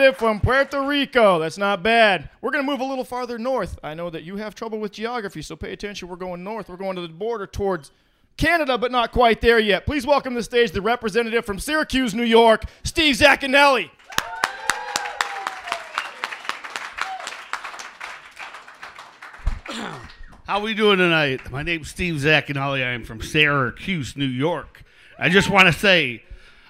representative from Puerto Rico. That's not bad. We're going to move a little farther north. I know that you have trouble with geography, so pay attention. We're going north. We're going to the border towards Canada, but not quite there yet. Please welcome to the stage the representative from Syracuse, New York, Steve Zaccanelli. How we doing tonight? My name's Steve Zaccanelli. I am from Syracuse, New York. I just want to say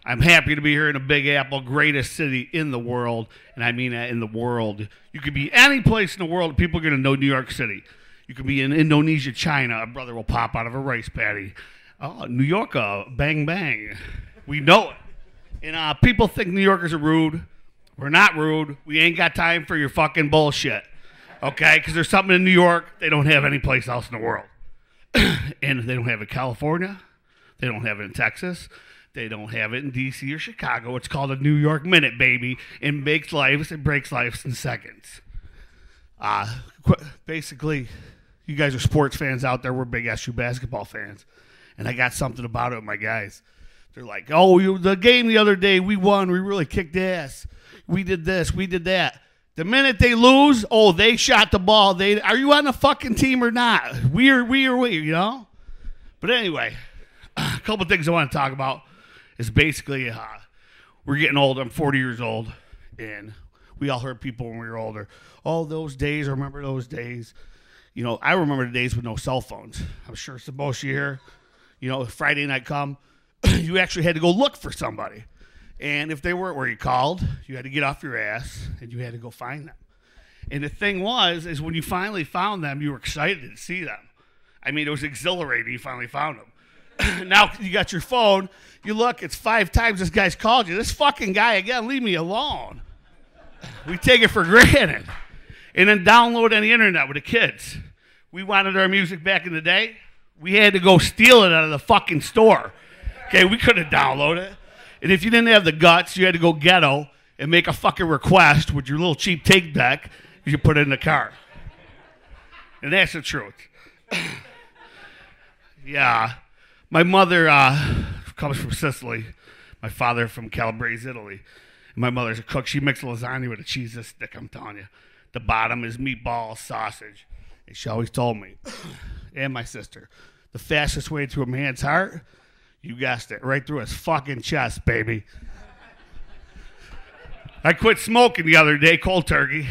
I'm happy to be here in the Big Apple, greatest city in the world, and I mean that in the world. You could be any place in the world, people are going to know New York City. You could be in Indonesia, China, a brother will pop out of a rice paddy. Oh, New York, bang, bang. We know it. And people think New Yorkers are rude. We're not rude. We ain't got time for your fucking bullshit. Okay, because there's something in New York they don't have any place else in the world. And they don't have it in California. They don't have it in Texas. They don't have it in D.C. or Chicago. It's called a New York Minute, baby. It makes lives, it breaks lives in seconds. Basically, you guys are sports fans out there. We're big SU basketball fans. And I got something about it with my guys. They're like, oh, the game the other day, we won. We really kicked ass. We did this. We did that. The minute they lose, oh, they shot the ball. Are you on the fucking team or not? We, you know? But anyway, a couple things I want to talk about is basically we're getting old. I'm 40 years old, and we all heard people when we were older, oh, those days, I remember those days. You know, I remember the days with no cell phones. I'm sure it's the most you hear. You know, Friday night come, you actually had to go look for somebody. And if they weren't where you called, you had to get off your ass, and you had to go find them. And the thing is when you finally found them, you were excited to see them. I mean, it was exhilarating. You finally found them. Now you got your phone. You look, it's 5 times this guy's called you. This fucking guy again, leave me alone. We take it for granted. And then download on the internet with the kids. We wanted our music back in the day. We had to go steal it out of the fucking store. Okay, we couldn't download it. And if you didn't have the guts, you had to go ghetto and make a fucking request with your little cheap tape deck. You put it in the car. And that's the truth. Yeah. My mother comes from Sicily. My father from Calabrese, Italy. And my mother's a cook. She makes lasagna with a cheese stick, I'm telling you. The bottom is meatball, sausage. And she always told me, and my sister, the fastest way to a man's heart, you guessed it, right through his fucking chest, baby. I quit smoking the other day, cold turkey.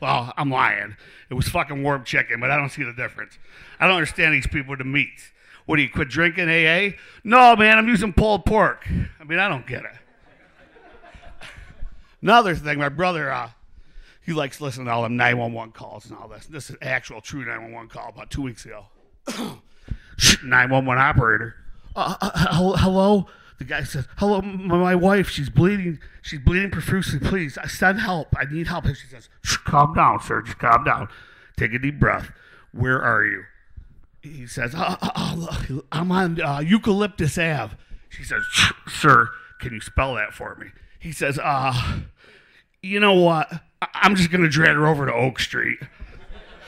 Well, I'm lying. It was fucking warm chicken, but I don't see the difference. I don't understand these people with the meats. What, do you quit drinking AA? No, man, I'm using pulled pork. I mean, I don't get it. Another thing, my brother, he likes listening to all them 911 calls and all this. This is actual true 911 call about 2 weeks ago. 911 operator. Hello? The guy says, hello, my wife, she's bleeding. She's bleeding profusely. Please, send help. I need help. And she says, calm down, sir. Just calm down. Take a deep breath. Where are you? He says, I'm on Eucalyptus Ave. She says, sir, can you spell that for me? He says, you know what? I'm just going to drag her over to Oak Street.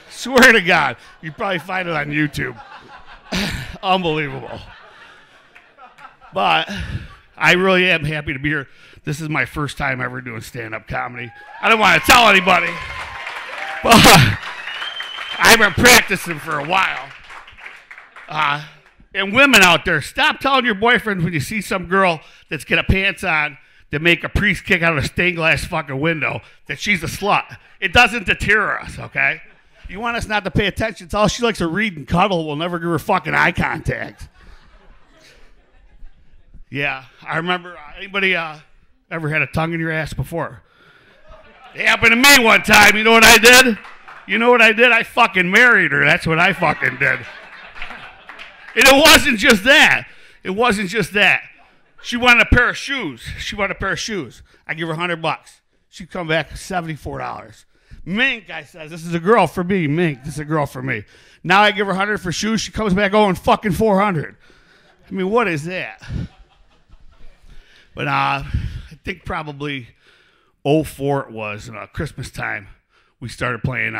Swear to God. You probably find it on YouTube. Unbelievable. But I really am happy to be here. This is my first time ever doing stand-up comedy. I don't want to tell anybody, but I've been practicing for a while. And women out there, stop telling your boyfriend when you see some girl that's got a pants on to make a priest kick out of a stained glass fucking window that she's a slut. It doesn't deter us, okay? You want us not to pay attention. It's all she likes to read and cuddle. We'll never give her fucking eye contact. Yeah, I remember anybody ever had a tongue in your ass before? It happened to me one time. You know what I did? I fucking married her. That's what I fucking did. And it wasn't just that. She wanted a pair of shoes. I give her $100. She'd come back $74. Mink, I said, this is a girl for me. Mink, this is a girl for me. Now I give her $100 for shoes. She comes back going fucking $400. I mean, what is that? But I think probably 2004 it was, Christmas time. We started playing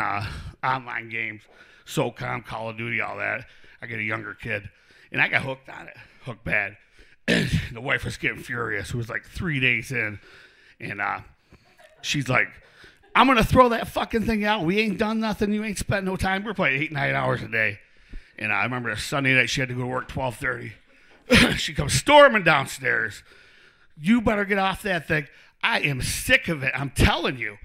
online games, SOCOM, Call of Duty, all that. I got a younger kid, and I got hooked on it, hooked bad. The wife was getting furious. It was like 3 days in, and She's like, I'm going to throw that fucking thing out. We ain't done nothing. You ain't spent no time. We're playing 8, 9 hours a day. And I remember a Sunday night she had to go to work 12:30. She comes storming downstairs. You better get off that thing. I am sick of it. I'm telling you.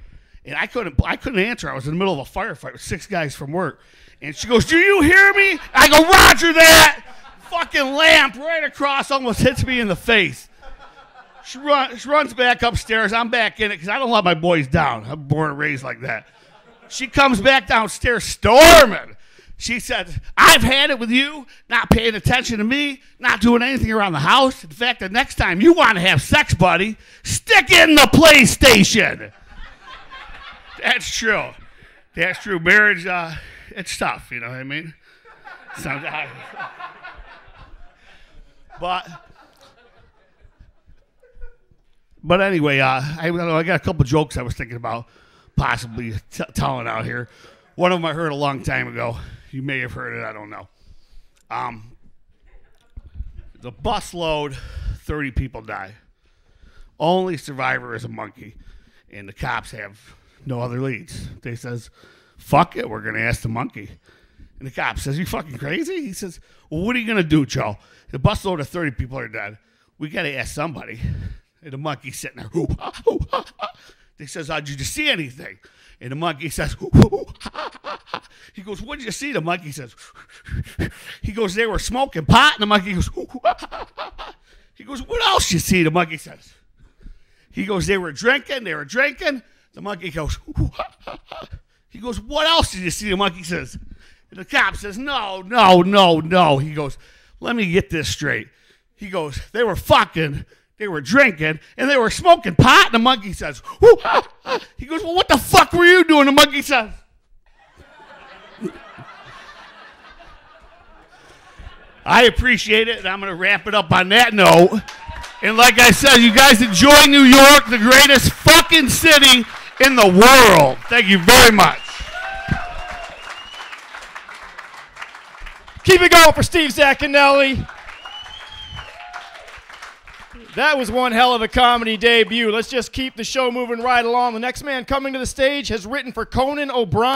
And I couldn't answer. I was in the middle of a firefight with 6 guys from work. And she goes, do you hear me? I go, Roger that. Fucking lamp right across almost hits me in the face. She runs back upstairs. I'm back in it because I don't let my boys down. I'm born and raised like that. She comes back downstairs storming. She said, I've had it with you, not paying attention to me, not doing anything around the house. In fact, the next time you want to have sex, buddy, stick in the PlayStation. That's true. That's true. Marriage, it's tough, you know what I mean? Sometimes. But anyway, I got a couple jokes I was thinking about possibly telling out here. One of them I heard a long time ago. You may have heard it. I don't know. The bus load, 30 people die. Only survivor is a monkey. And the cops have no other leads. They says, fuck it, we're going to ask the monkey. And the cop says, you fucking crazy? He says, well, what are you going to do, Joe? The bus load of 30 people are dead. We got to ask somebody. And the monkey's sitting there. He says, did you see anything? And the monkey says, he goes, what did you see? The monkey says, he goes, they were smoking pot. And the monkey goes, he goes, what else you see? The monkey says, he goes, they were drinking. The monkey goes, he goes, what else did you see? The monkey says, and the cop says, no. He goes, let me get this straight. He goes, they were fucking, they were drinking, and they were smoking pot. And the monkey says, he goes, well, what the fuck were you doing? The monkey says, I appreciate it, and I'm going to wrap it up on that note. And like I said, you guys enjoy New York, the greatest fucking city in the world. Thank you very much. Keep it going for Steve Zaccanelli. That was one hell of a comedy debut. Let's just keep the show moving right along. The next man coming to the stage has written for Conan O'Brien.